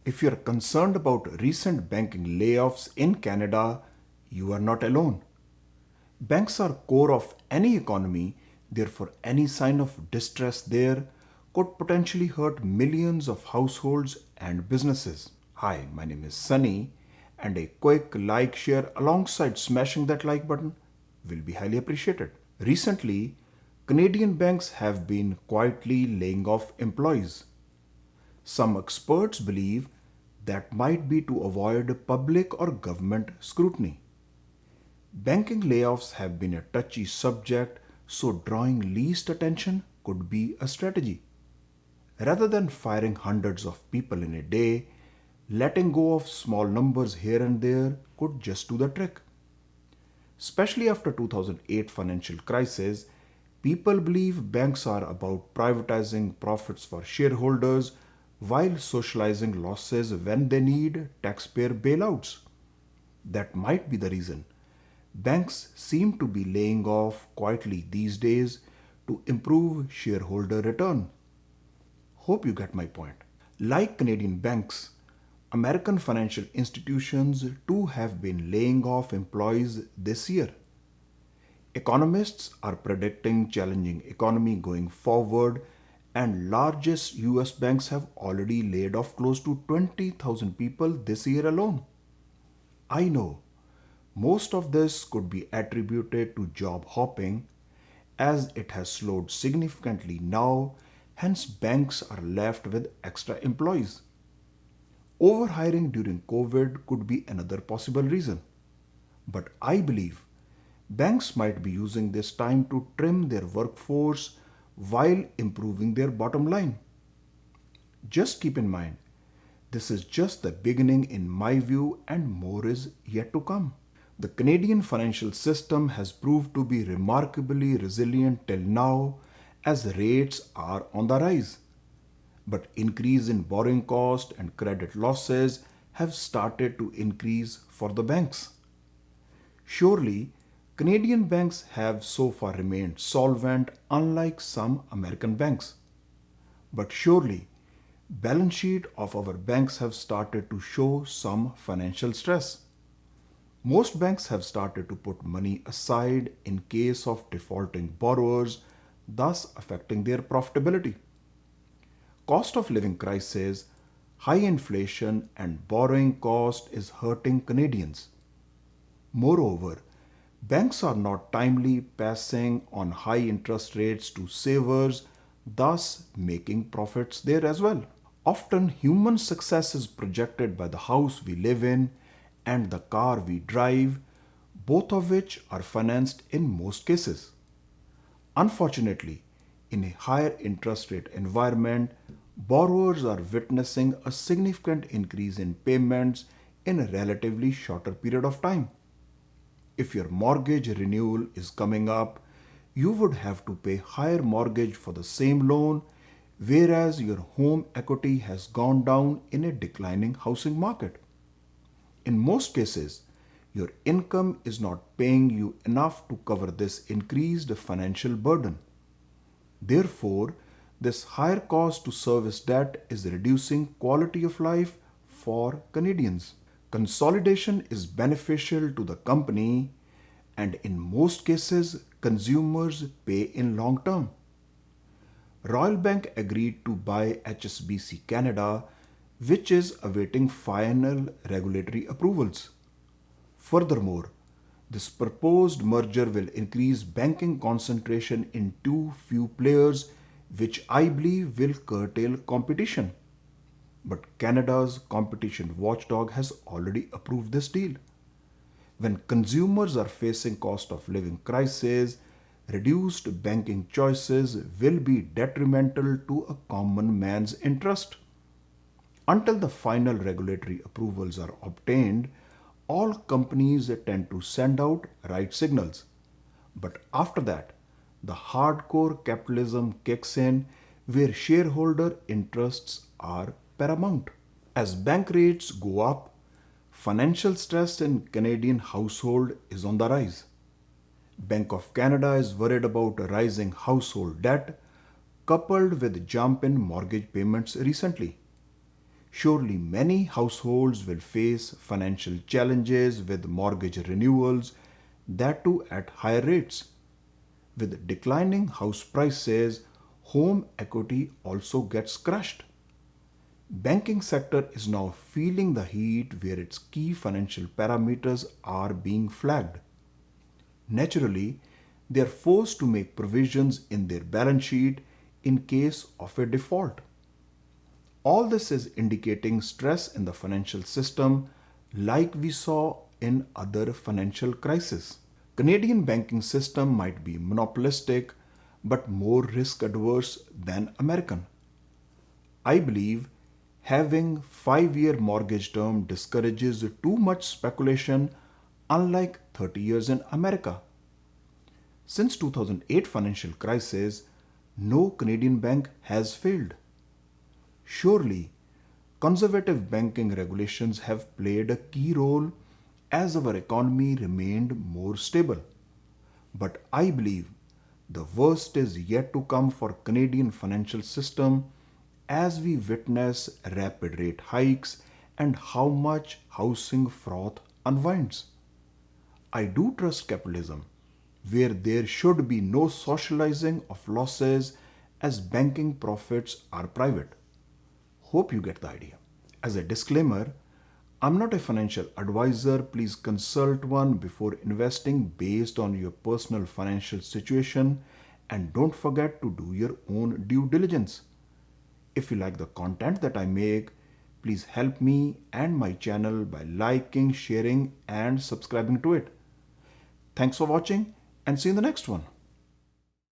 If you're concerned about recent banking layoffs in Canada, you are not alone. Banks are core of any economy, therefore any sign of distress there could potentially hurt millions of households and businesses. Hi, my name is Sunny, and a quick like share alongside smashing that like button will be highly appreciated. Recently, Canadian banks have been quietly laying off employees. Some experts believe that might be to avoid public or government scrutiny. Banking layoffs have been a touchy subject, so drawing least attention could be a strategy. Rather than firing hundreds of people in a day, letting go of small numbers here and there could just do the trick. Especially after 2008 financial crisis, people believe banks are about privatizing profits for shareholders while socializing losses when they need taxpayer bailouts. That might be the reason. Banks seem to be laying off quietly these days to improve shareholder return. Hope you get my point. Like Canadian banks, American financial institutions too have been laying off employees this year. Economists are predicting challenging economy going forward, and largest US banks have already laid off close to 20,000 people this year alone. I know most of this could be attributed to job hopping as it has slowed significantly now, hence banks are left with extra employees. Overhiring during COVID could be another possible reason. But I believe banks might be using this time to trim their workforce while improving their bottom line. Just keep in mind, this is just the beginning in my view, and more is yet to come. The Canadian financial system has proved to be remarkably resilient till now as rates are on the rise. But increase in borrowing cost and credit losses have started to increase for the banks. Surely, Canadian banks have so far remained solvent unlike some American banks. But surely, balance sheet of our banks have started to show some financial stress. Most banks have started to put money aside in case of defaulting borrowers, thus affecting their profitability. Cost of living crisis, high inflation, and borrowing cost is hurting Canadians. Moreover, banks are not timely passing on high interest rates to savers, thus making profits there as well. Often, human success is projected by the house we live in and the car we drive, both of which are financed in most cases. Unfortunately, in a higher interest rate environment, borrowers are witnessing a significant increase in payments in a relatively shorter period of time. If your mortgage renewal is coming up, you would have to pay higher mortgage for the same loan, whereas your home equity has gone down in a declining housing market. In most cases, your income is not paying you enough to cover this increased financial burden. Therefore, this higher cost to service debt is reducing quality of life for Canadians. Consolidation is beneficial to the company, and in most cases, consumers pay in long term. Royal Bank agreed to buy HSBC Canada, which is awaiting final regulatory approvals. Furthermore, this proposed merger will increase banking concentration in too few players, which I believe will curtail competition. But Canada's competition watchdog has already approved this deal. When consumers are facing cost of living crisis, reduced banking choices will be detrimental to a common man's interest. Until the final regulatory approvals are obtained, all companies tend to send out right signals. But after that, the hardcore capitalism kicks in where shareholder interests are paramount. As bank rates go up, financial stress in Canadian household is on the rise. Bank of Canada is worried about a rising household debt coupled with jump in mortgage payments recently. Surely many households will face financial challenges with mortgage renewals, that too at higher rates. With declining house prices, home equity also gets crushed. Banking sector is now feeling the heat where its key financial parameters are being flagged. Naturally, they are forced to make provisions in their balance sheet in case of a default. All this is indicating stress in the financial system like we saw in other financial crises. Canadian banking system might be monopolistic but more risk adverse than American. I believe having 5-year mortgage term discourages too much speculation unlike 30 years in America. Since 2008 financial crisis, no Canadian bank has failed. Surely, conservative banking regulations have played a key role as our economy remained more stable. But I believe the worst is yet to come for Canadian financial system as we witness rapid rate hikes and how much housing froth unwinds. I do trust capitalism, where there should be no socializing of losses as banking profits are private. Hope you get the idea. As a disclaimer, I'm not a financial advisor. Please consult one before investing based on your personal financial situation and don't forget to do your own due diligence. If you like the content that I make, please help me and my channel by liking, sharing, and subscribing to it. Thanks for watching and see you in the next one.